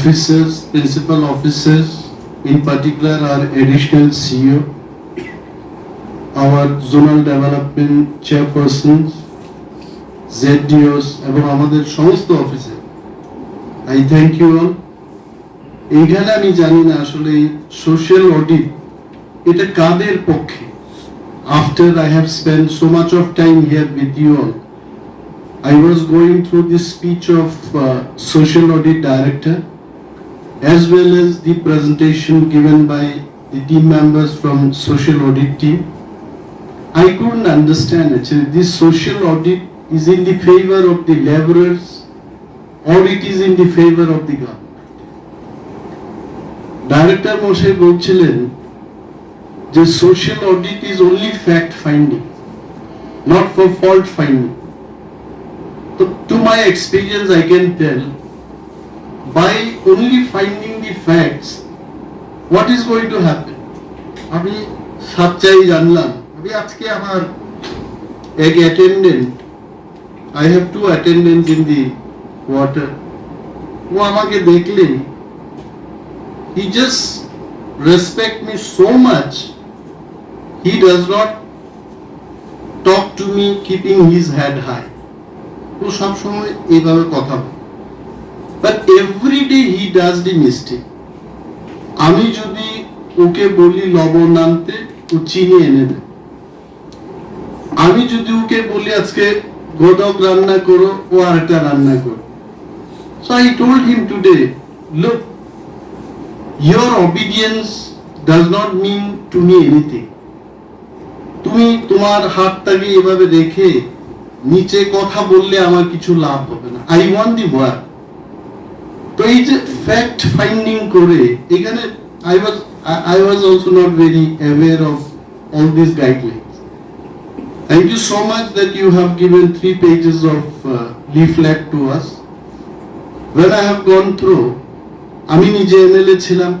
officers, principal officers, in particular our additional CEO, our zonal development chairpersons, ZDOs এবং আমাদের সমস্ত officer, I thank you all. এইখানে আমি জানি না আসলে সোশ্যাল অডিট এটা কাদের পক্ষে। After I have spent so much of time here with you all, I was going through the speech of Social Audit Director as well as the presentation given by the team members from Social Audit team. I couldn't understand actually this social audit is in the favor of the laborers or it is in the favor of the government. Director মশাই বলছিলেন যে social audit is only fact finding, not for fault finding. So, to my experience I can tell, by only finding the facts, what is going to happen? আমি সবচাই জানলাম, আমি আজকে আমার এক attendant, I have 2 attendants in the water, ও আমাকে দেখলেন, he just respect me so much, he does not talk to me keeping his head high. ও সব সময় এইভাবে কথা বলে, but every day he does the mistake. আমি যদি ওকে বলি লবণ আনতে, ও চিনি এনে দেয়। আমি যদি ওকে বলি আজকে গোদক রান্না করো, ও আরেকটা রান্না করো। So I told him today, look, your obedience does not mean to me anything. তুমি তোমার হাতটাকে এভাবে রেখে নিচে কথা বললে আমার কিছু লাভ হবে না। I want the work. তো এই যে ফ্যাক্ট ফাইন্ডিং করে এখানে I was also not very aware of all these guidelines. Thank you so much that you have given 3 pages of leaflet to us. When I have gone through, আমি নিজে MLA ছিলাম,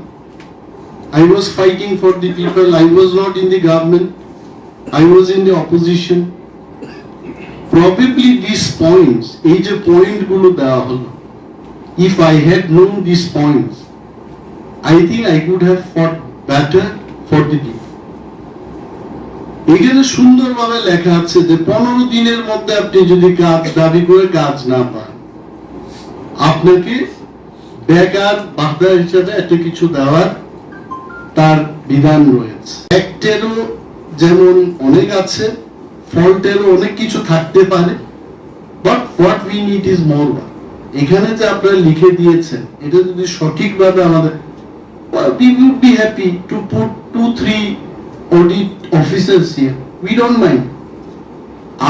I was fighting for the people, I was not in the government, I was in the opposition. Probably these points, এই যে point গুলো দেওয়া হলো, if I had known these points, I think I could have fought better for the people. এখানে সুন্দরভাবে লেখা আছে যে 15 দিনের মধ্যে আপনি যদি কাজ দাবি করে কাজ না পান, আপনাকে বেকার বাধা হিসাবে একটা কিছু দেওয়ার তার বিধান রয়েছে। অ্যাক্টেরও যেমন অনেক আছে, ফল্টেরও অনেক কিছু থাকতে পারে, but what we need is more work. এখানে যে আপনারা লিখে দিয়েছেন, এটা যদি সঠিকভাবে আমাদের, we would be happy to put 2-3 audit officers here, we don't mind.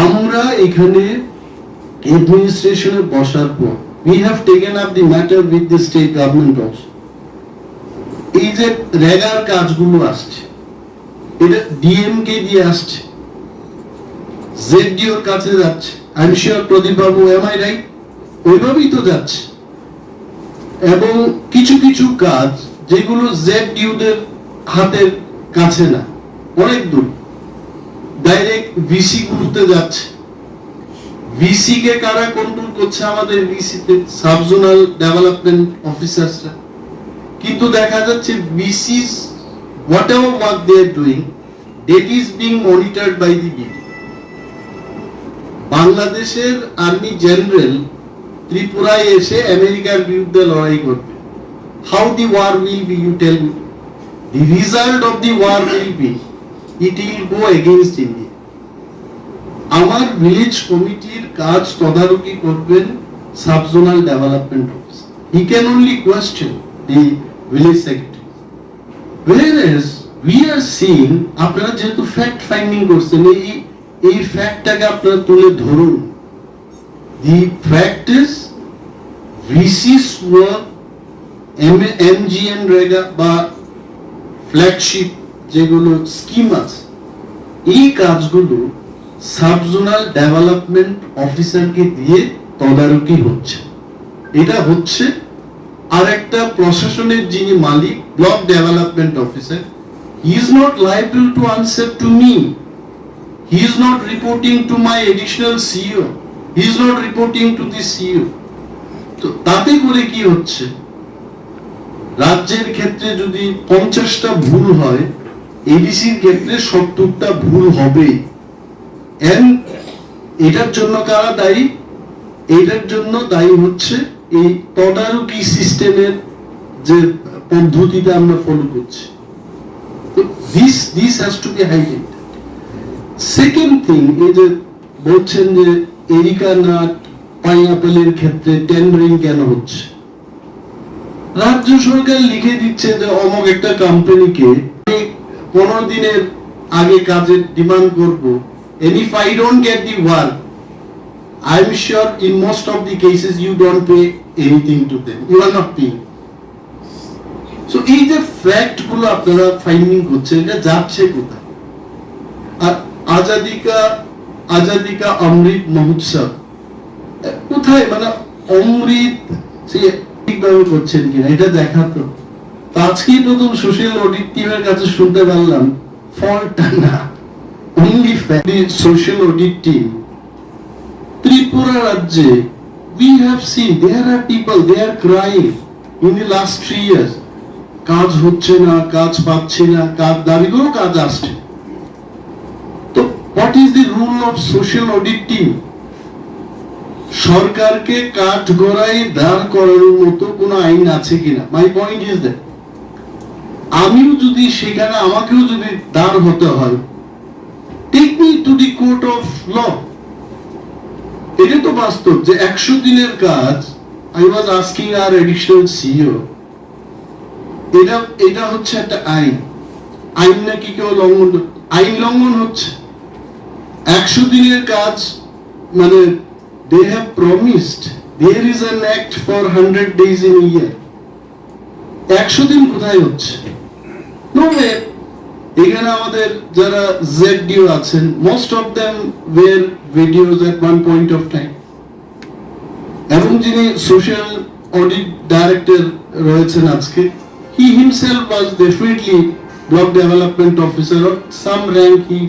আমরা এখানে অ্যাডমিনিস্ট্রেশনে বসার পর we have taken up the matter with the state government also. এই যে রেগার কাজগুলো আসছে, এটা ডিএম কে দিয়ে আসছে, জেডিওর কাছে যাচ্ছে, I am sure Pradip Babu, M I right? ওইভাবেই তো যাচ্ছে। এবং কিছু কিছু কাজ যেগুলো জেডিওদের হাতের কাছে না, অনেক দূর, ডাইরেক্ট ভিসি গুলোতে যাচ্ছে। ভিসি কে কারা কন্ট্রোল করছে? আমাদের ভিসি তে সাবজোনাল ডেভেলপমেন্ট অফিসারসরা। কিন্তু দেখা যাচ্ছে ভিসিস whatever work they are doing, that is being monitored by the BD. বাংলাদেশের আর্মি জেনারেল ত্রিপুরায় এসে আমেরিকার বিরুদ্ধে লড়াই করবে। How the war will be, you tell me? The result of the war will be, it will go against India. আমার village কমিটির কাজ তদারকি করবেন subzonal development office. He can only question the village secretary. Whereas we are seeing, আপনারা যেহেতু fact finding করছেন, এই ফ্যাক্টটাকে আপনারা তুলে ধরুন। The fact is, VC's work, MGN রেগা বা ফ্ল্যাগশিপ যেগুলো স্কিম আছে, এই কাজগুলো সাবজোনাল ডেভেলপমেন্ট অফিসারকে দিয়ে তদারকি হচ্ছে। এটা হচ্ছে আর একটা প্রশাসনের যিনি মালিক, block development officer, he is not liable to answer to me, he is not reporting to my additional CEO, he is not reporting to the CEO. তো তাতে করে কি হচ্ছে, রাজ্যের ক্ষেত্রে যদি 50টা ভুল হয়, এডিসির ক্ষেত্রে 70টা ভুল হবে। এটার জন্য কারা দায়ী? এটার জন্য দায়ী হচ্ছে এই তদারকি সিস্টেমের যে পদ্ধতিটা আমরা ফলো করছি। তো this has to be highlighted. Second thing, এই যে বলছেন যে এরিকা নাট, পাইনাপেলের ক্ষেত্রে টেন্ডারিং কেন হচ্ছে? রাজ্য সরকার লিখে দিচ্ছে যে অমুক একটা কোম্পানিকে 15 দিনের আগে কাজের ডিমান্ড করব, and if I don't get the work, I'm sure in most of the cases you don't pay anything to them, you are not paying. So এই যে ফ্যাক্ট গুলো আপনারা ফাইন্ডিং করছেন, এটা যাচ্ছে কোথায়? আর আজাদিকা অমৃত মহোৎসব কোথায়? মানে অমৃত ঠিকভাবে করছেন কিনা এটা দেখা তো। আজকেই প্রথম সোশ্যাল অডিট টিমের কাছে শুনতে পারলাম ফল্টটা না, only the social audit team. Tripura রাজ্যে we have seen there are people, they are crying in the last 3 years. কাজ হচ্ছে না, কাজ পাচ্ছে না, কাজ দাবি করে কাজ আসছে। তো what is the rule of social audit team? সরকারকে কাঠ গড়াই দাঁড় করানোর মতো কোন আইন আছে কিনা? মাই পয়েন্ট ইজ দ্যাট আমিও যদি সেখানে আমাকেও যদি দাঁড় হতে হয়, take me to the court of law. এটা তো বাস্তব যে 100 দিনের কাজ, I was asking our additional CEO, এটা হচ্ছে একটা আইন নাকি কেউ লঙ্ঘন? আইন লঙ্ঘন হচ্ছে। 100 দিনের কাজ মানে they have promised there is an act for 100 days in a year. 100 দিন কোথায় হচ্ছে? No way. এখানে আমাদের যারা ZDO আছেন, most of them were videos at one point of time, এবং যিনি সোশ্যাল অডিট ডাইরেক্টর রয়েছেন আজকে, he himself was definitely block development officer or some rank, he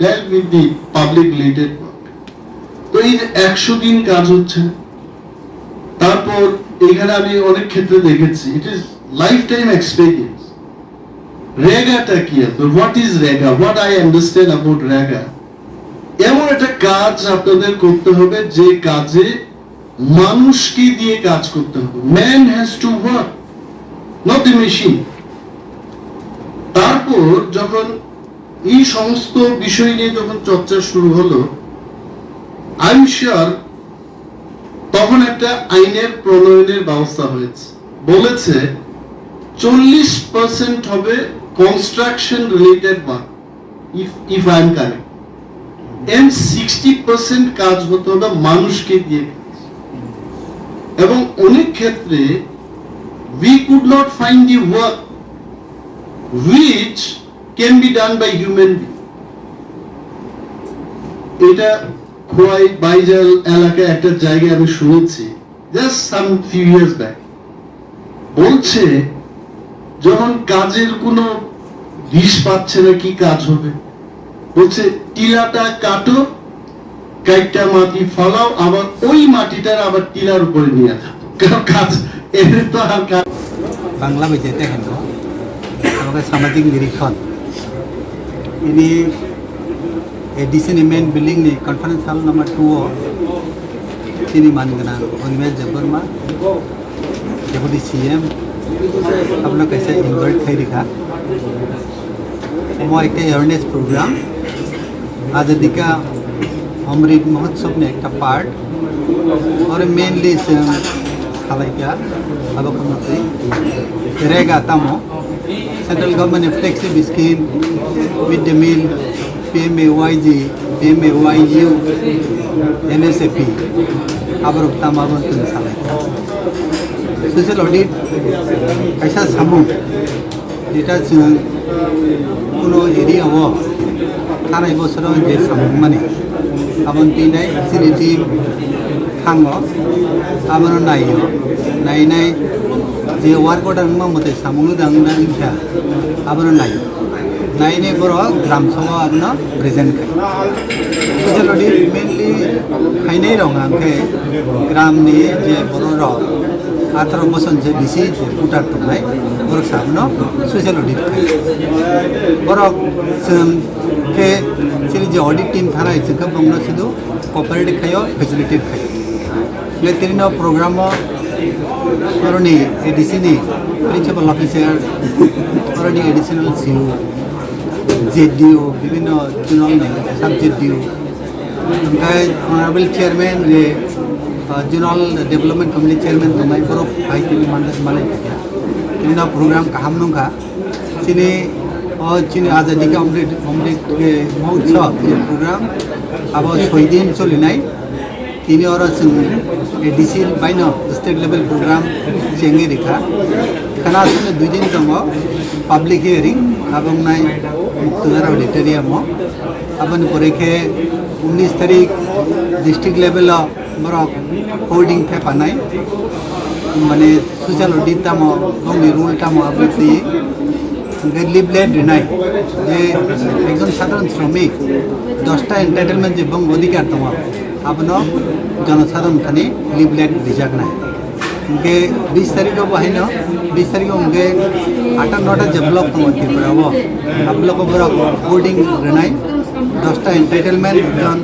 dealt with the public related work. তো এই 100 দিন কাজ হচ্ছে। তারপর এখানে আমি অনেক ক্ষেত্রে দেখেছি it is life time experience. রেগাটা কি? What is REGA? What I understand about REGA, এমন একটা কাজ আপনাদের করতে হবে যে কাজে মানুষকে দিয়ে কাজ করতে হবে। Man has to work, not the machine. তারপর যখন এই সমস্ত বিষয় নিয়ে যখন চর্চা শুরু হলো, I'm sure তখন একটা আইনের প্রণয়নের ব্যবস্থা হয়েছে। বলেছে 40% হবে construction related work, if I am correct, and 60% কাজ হতে হবে মানুষকে দিয়ে। এবং অনেক ক্ষেত্রে we could not find the work which can be done by human being. এটা খোয়াই বাইজাল এলাকায় একটা জায়গায় আমি শুনেছি জাস্ট সাম ফিউ ইয়ার্স ব্যাক। বলছে যখন কাজের কোনো দিশ পাচ্ছে না, কি কাজ হবে, বলছে টিলাটা কাটো, কাইটটা মাটি ফলাও, আবার ওই মাটিটার আবার টিলার উপরে নিয়ে যাও, কাজ এর তো আর কাজ। বাংলা বাজাইতে হেন আমাকে সামাজিক নিরীক্ষণ ini Edison Main Building ni Conference Hall number 2 sini manggana Onimel Jabarma Deputy CM हम लोग कैसे इन्वर्ट थे दिखा वो एक अवेयरनेस प्रोग्राम आज़ादी का अमृत महोत्सव ने एक पार्ट और मेनली खाला क्या अब अपन रहेगा तमो central government flexible scheme mid day meal PMAYG, PMAYU, NSAP अब रुकता मालूम तुम साले सोशल ऑडिट ऐसा समूह যেটা কোনো এরিয়া ও তারা এবছরও যে সামুক মানে আবন তিনাই সিনিটি থাঙ আবার নাইও নাই যে ওয়ার্ক অর্ডার মতে সামুক দাংনা ইনখা আবার নাইও নাইনে বড় গ্রাম সভা আপনার প্রেজেন্ট খাই সোশ্যাল অডিট মেনলি খাইনাই রং आंखे গ্রামনি যে বড় 18 বছর যে বেশি যে voter দंनाय borok sabno social audit khai borok sung ke sini je audit team thana isingka bongno sidu cooperate khayo facilitate khayo le tirino program koroni ADC ni principal officer koroni additional CU ZDO বিভিন্ন zonal sub ZDO ओमफ्राय honorable chairman re zonal development committee chairman tongmai borok hai tini malai tini na program kaham nongkha sini chini azadi ka omrit mahotsav program abo 6 din cholinai tini ora sing ADC baino state level program chengi rekha khana sine 2 din tongo public hearing abong nai muktudara auditorium abani porekhe 19 तारीख district level बरक holding थे पानाय माने social audit ताम गंनि rule ताम आपनि leaflet दिनाय जे एकजन साधारण श्रमिक 10टा एंटाइटलमेंट जे बंग अधिकार दङ आपनो जनसाधारण खानि लिफलेट दिजागनाय उनके 20 तारीख बहायनो 20 तारीख उनके 8-9टा जे ब्लॉक दङ तिब्रावो आपलोग बरक होल्डिंग दिनाय 10टा एंटाइटलमेंट जन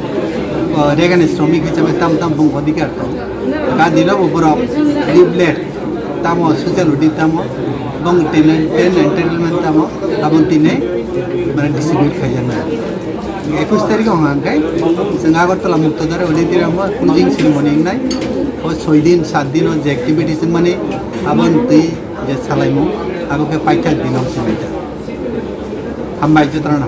रेगानि श्रमिक हिसाबै ताम बुंग अधिकार दं गा दिनाव बरक लिफलेट ताम सोशल ऑडिट ताम बंग 10 एंटाइटलमेंट ताम आबन तिने माने डिस्ट्रिब्यूट खायजाना 21 तारिख हांगाय जों आगरतला मुक्तदार ऑडिटोरियम क्लोजिंग सेरेमनी नाय 6 दिन 7 दिन जे एक्टिविटीज माने आबन दै जे सालायमु आबोके 5 दिनाव समेटा हामबाय जत्राना